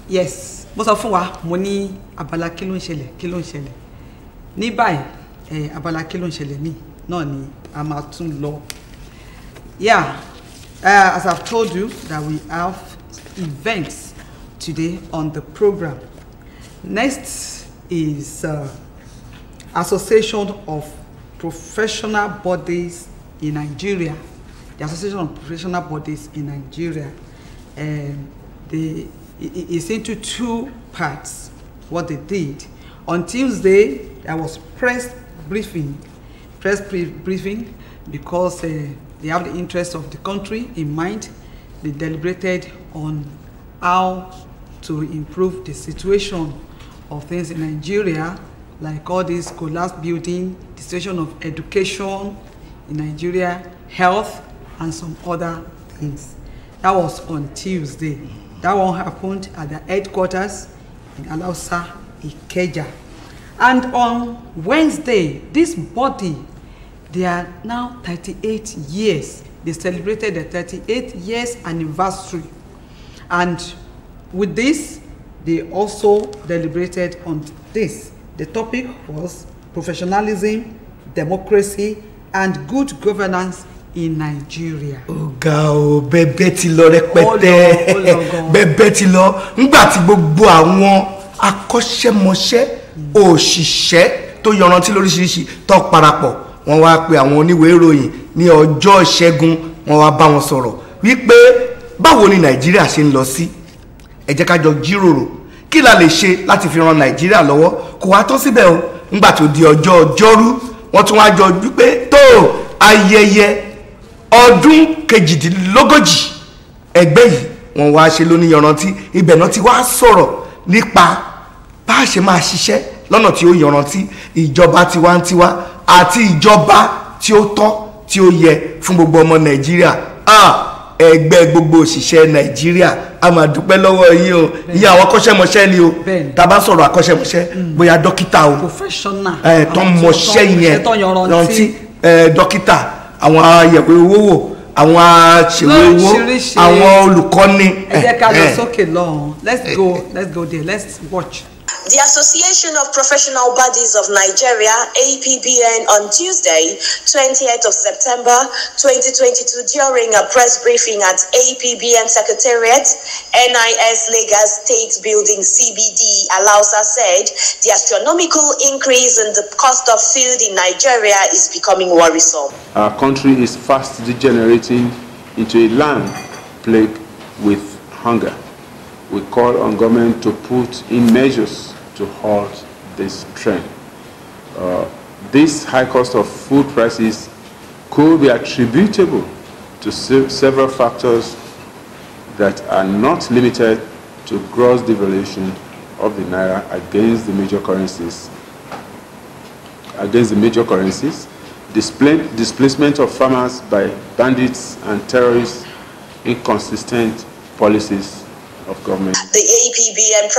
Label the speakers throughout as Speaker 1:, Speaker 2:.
Speaker 1: Yes, most of wa mo ní abala kí ló ń ṣẹlẹ̀. Ní báyìí abala kí ló ń ṣẹlẹ̀ mi náà ni a máa tún lọ. Yeah, as I've told you that we have events today on the program. Next is Association of Professional Bodies in Nigeria. The Association of Professional Bodies in Nigeria. It's into two parts what they did. On Tuesday, there was press briefing because they have the interest of the country in mind. They deliberated on how to improve the situation of things in Nigeria, like all this collapsed building, the situation of education in Nigeria, health, and some other things. That was on Tuesday. That one happened at the headquarters in Alausa, Ikeja. And on Wednesday, this body, they are now 38 years. They celebrated the 38 years anniversary. And with this, they also deliberated on this. The topic was professionalism, democracy, and good governance in Nigeria.
Speaker 2: Ọ̀gá o, bẹ́bẹ́ ti lọ rẹpẹtẹ. Bẹ́bẹ́ ti lọ ńgbà tí gbogbo àwọn akọ́ṣẹ́mọṣẹ́ òṣìṣẹ́ tó yọrantí lóríṣiríṣi tó parapọ̀ wọ́n wá pè àwọn oníwèé ìròyìn ní ọjọ́ Ìṣẹ́gun wọ́n wá bá wọn sọ̀rọ̀ wípé báwo ni Nàìjíríà ṣe ń lọ sí. Ẹ jẹ́ ká jọ jíròrò kí la lè ṣe láti fi ran Nàìjíríà lọ́wọ́ kò wá tán síbẹ̀ o ńgbà tó di ọjọ́ Ọjọ́rú wọ́n tún wá jọ wípé tó ayẹyẹ ọdún kejìdínlógójì ẹgbẹ́ yìí wọ́n wá ṣe lóní yọrantí ibẹ̀ náà ti wá sọ̀rọ̀ nípa bá a ṣe máa ṣiṣẹ́ lọ́nà tí ó yọrantí ìjọba tiwantiwa àti ìjọba tí ó tọ́ tí ó yẹ fún gbogbo ọmọ Nàìjíríà ẹgbẹ́ gbogbo òṣìṣẹ́ Nàìjíríà a máa dúpẹ́ lọ́wọ́ yín o ìyá àwọn akọ́ṣẹ́mọṣẹ́ ni o tá a bá sọ̀rọ̀ akọ́ṣẹ́mọṣẹ́ bóyá dókítà o tó ń mọṣẹ́ yẹn yọrantí dókítà àwọn ayẹ̀wé owó wò àwọn aṣèwé owó àwọn olùkọ́ni.
Speaker 1: Ẹ jẹ́ ká lọ sókè lọ́hùn. Let's go there. Let's watch.
Speaker 3: The Association of Professional Bodies of Nigeria, APBN, on Tuesday, 20th of September 2022, during a press briefing at APBN Secretariat, NIS Lagos State Building, CBD, Alausa, said the astronomical increase in the cost of food in Nigeria is becoming worrisome.
Speaker 4: Our country is fast degenerating into a land plagued with hunger. We call on government to put in measures to halt this trend. This high cost of food prices could be attributable to several factors that are not limited to gross devaluation of the naira against the major currencies. Displacement of farmers by bandits and terrorists, inconsistent policies of government.
Speaker 3: The APBN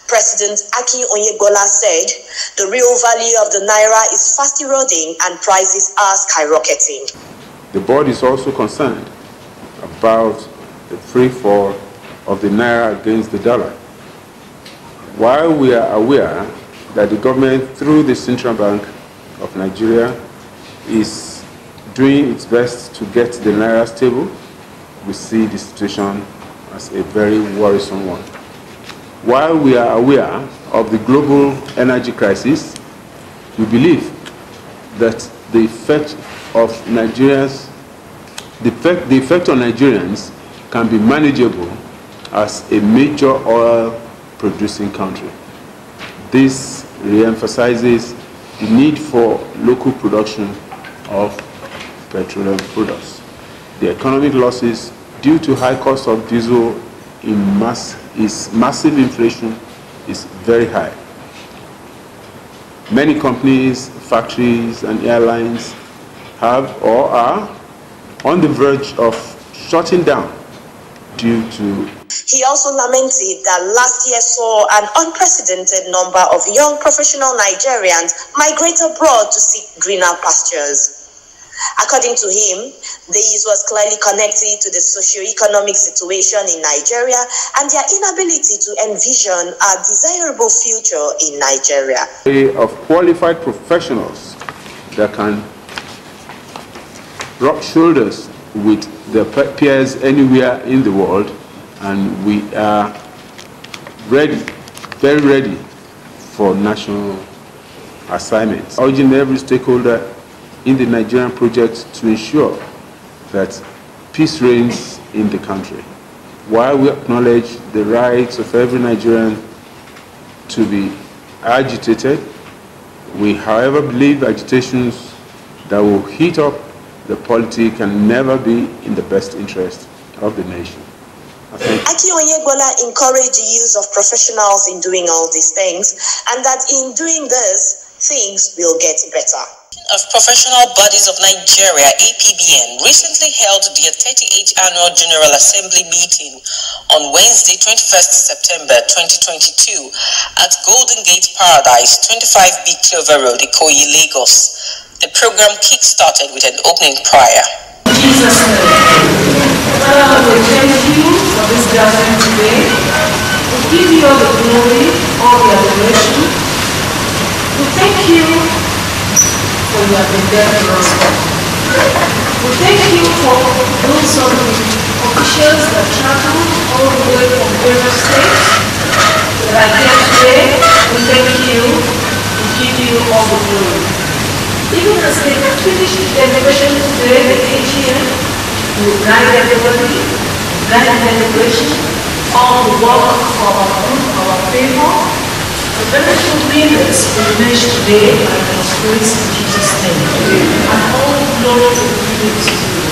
Speaker 3: President Akin Onyegbola, said the real value of the naira is fast eroding and prices are skyrocketing.
Speaker 4: The board is also concerned about the free fall of the naira against the dollar. While we are aware that the government, through the Central Bank of Nigeria, is doing its best to get the naira stable, we see the situation as a very worrisome one. While we are aware of the global energy crisis, we believe that the effect on Nigerians can be manageable as a major oil-producing country. This re-emphasizes the need for local production of petroleum products. The economic losses due to high cost of diesel massive inflation is very high. Many companies, factories, and airlines have or are on the verge of shutting down due to.
Speaker 3: He also lamented that last year saw an unprecedented number of young professional Nigerians migrate abroad to seek greener pastures. According to him, this was clearly connected to the socio-economic situation in Nigeria and their inability to envision a desirable future in Nigeria.
Speaker 4: Of qualified professionals that can rub shoulders with their peers anywhere in the world, and we are ready, very ready for national assignments, urging every stakeholder in the Nigerian project to ensure that peace reigns in the country. While we acknowledge the rights of every Nigerian to be agitated, we, however, believe agitations that will heat up the polity can never be in the best interest of the nation.
Speaker 3: Aki Onyegbola encouraged the use of professionals in doing all these things, and that in doing this, things will get better. Of Professional Bodies of Nigeria, APBN, recently held their 38th Annual General Assembly meeting on Wednesday, 21st September 2022 at Golden Gate Paradise, 25B Clover Road, Ikoyi, Lagos. The program kick-started with an opening prayer.
Speaker 5: Jesus' name. Father, we thank you for this gathering today. We give you all the glory, all the adoration. We thank you for you have been there for us. We thank you for those of the officials that traveled all the way from various states that are here today. We thank you. We give you all the glory. Even as they finish the celebration today, the AGM, we will guide everybody, guide the celebration, all the work for our good, our favor. The very few minutes we finish today by God's grace in Jesus' name. And all the glory will be to you.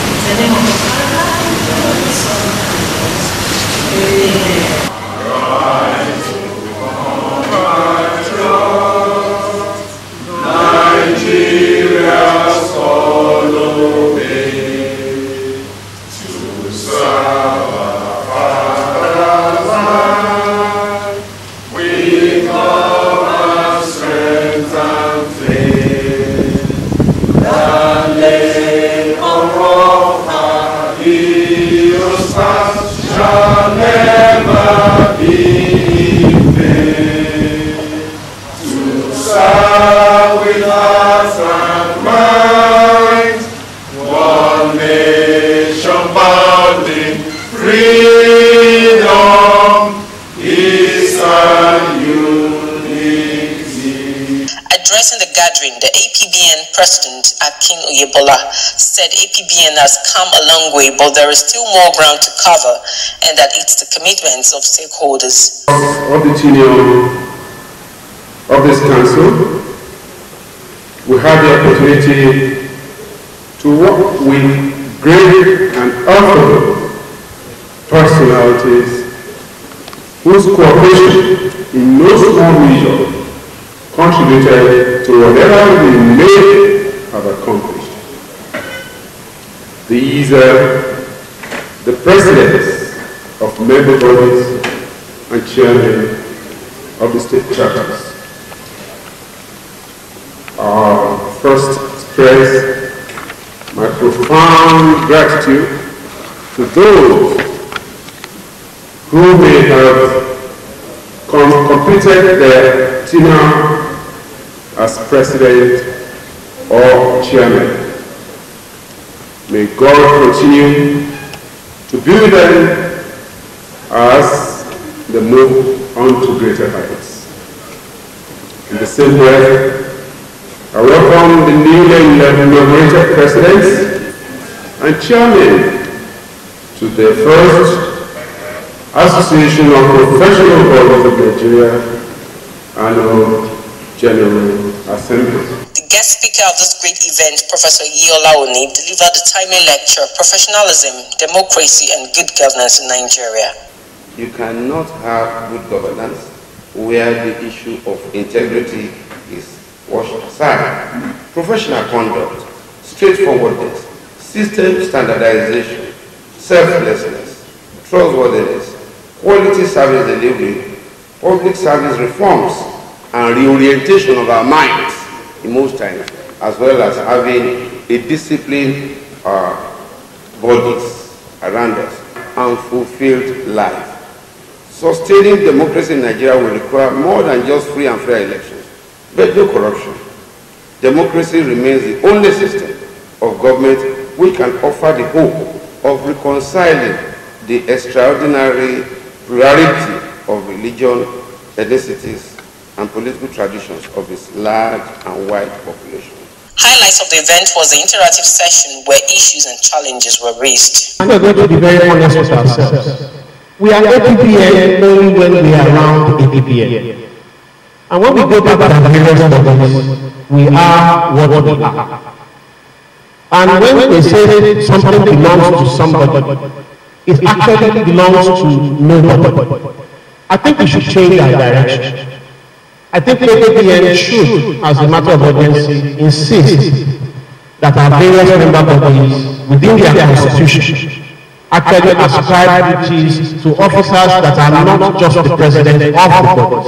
Speaker 5: In the name of the Father, and the Son, and the Holy Spirit. Amen.
Speaker 6: Nigeria's follow me to serve our fatherland with love and strength and faith. The lake of rock heroes past shall never be in vain. To serve with hearts and minds, one nation bound in freedom, peace and unity.
Speaker 3: Addressing the gathering, the APBN president, Akin Oyebola, said APBN has come a long way, but there is still more ground to cover, and that it's the commitments of stakeholders.
Speaker 4: Of the tenure of this council, we had the opportunity to work with great and honorable personalities whose cooperation in no small measure contributed to whatever we may have accomplished. These are the presidents of member bodies and chairmen of the state chapters. First, express my profound gratitude to those who may have completed their tenure as president or chairman. May God continue to build them as they move on to greater heights. In the same way, I welcome the newly inaugurated presidents and chairmen to the first Association of Professional Bodies of Nigeria Annual General Assembly.
Speaker 3: The guest speaker of this great event, Professor Loyinladun, delivered the timely lecture, Professionalism, Democracy and Good Governance in Nigeria.
Speaker 7: You cannot have good governance where the issue of integrity is washed aside. Professional conduct, straightforwardness, system standardization, selflessness, trustworthiness, quality service delivery, public service reforms, and reorientation of our minds in most times, as well as having a disciplined bodies around us, and fulfilled life. Sustaining democracy in Nigeria will require more than just free and fair elections, but no corruption. Democracy remains the only system of government which can offer the hope of reconciling the extraordinary plurality of religion, ethnicities, and political traditions of its large and wide population.
Speaker 3: Highlights of the event was the interactive session where issues and challenges were raised.
Speaker 8: We are going to be very honest with ourselves. We are APBN only when we are around APBN. And when we go back to the various bodies, we are what we are. And when they say something belongs to somebody, it actually belongs to nobody. I think we should change our direction. I think APBN should, as a matter of urgency, insist that our various member bodies within their constitution actually ascribe duties to officers that are not just the president of the bodies.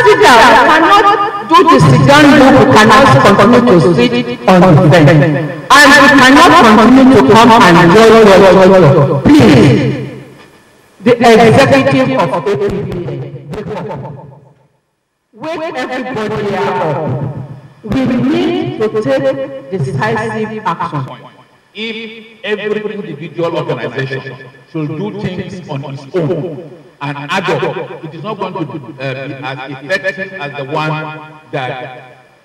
Speaker 9: We cannot do the sit-down look, we cannot continue to sit on the bench. And we cannot continue to come and join. Please, the executive of APBN, wake everybody up. We need to take decisive action.
Speaker 10: If every individual organization should do things on its own and ad hoc, it is not going to be as effective as the one that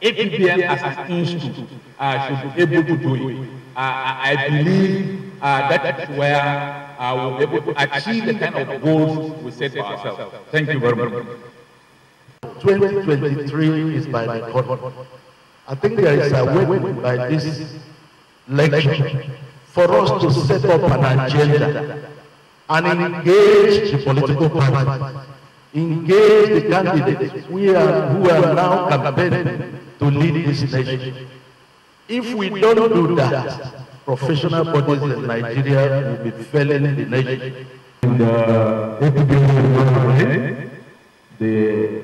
Speaker 10: APBN as an institute should be able to do it. I believe that is where we'll be able to achieve the kind of goals we set for ourselves. Thank you very much.
Speaker 11: 2023 is by the God. I think there is a way by this lecture for us to set up an agenda and engage the political parties, engage the candidates who are now campaigning to lead this nation. If we don't do that, professional bodies in Nigeria will be failing the nation.
Speaker 8: The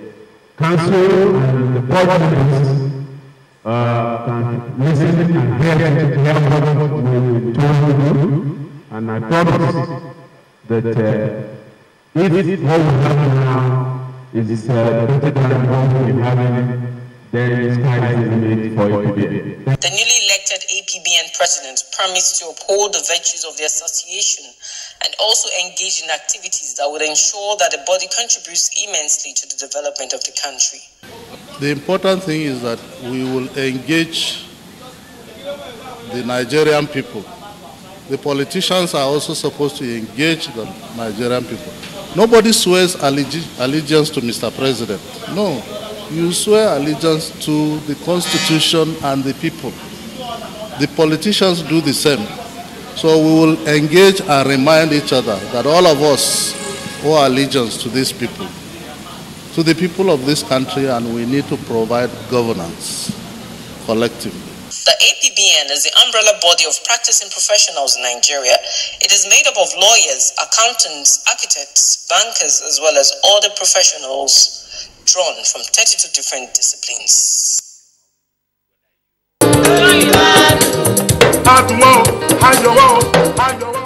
Speaker 8: council and the board members can listen and hear what we told you, and I promise that if what we have now is better than what we have, then the sky is the limit for APBN.
Speaker 3: The newly elected APBN president promised to uphold the virtues of the association and also engage in activities that would ensure that the body contributes immensely to the development of the country.
Speaker 11: The important thing is that we will engage the Nigerian people. The politicians are also supposed to engage the Nigerian people. Nobody swears allegiance to Mr. President. No, you swear allegiance to the Constitution and the people. The politicians do the same. So we will engage and remind each other that all of us owe allegiance to these people, to the people of this country, and we need to provide governance collectively.
Speaker 3: The APBN is the umbrella body of practicing professionals in Nigeria. It is made up of lawyers, accountants, architects, bankers, as well as other professionals drawn from 32 different disciplines.
Speaker 6: How to walk, how you walk, how you walk.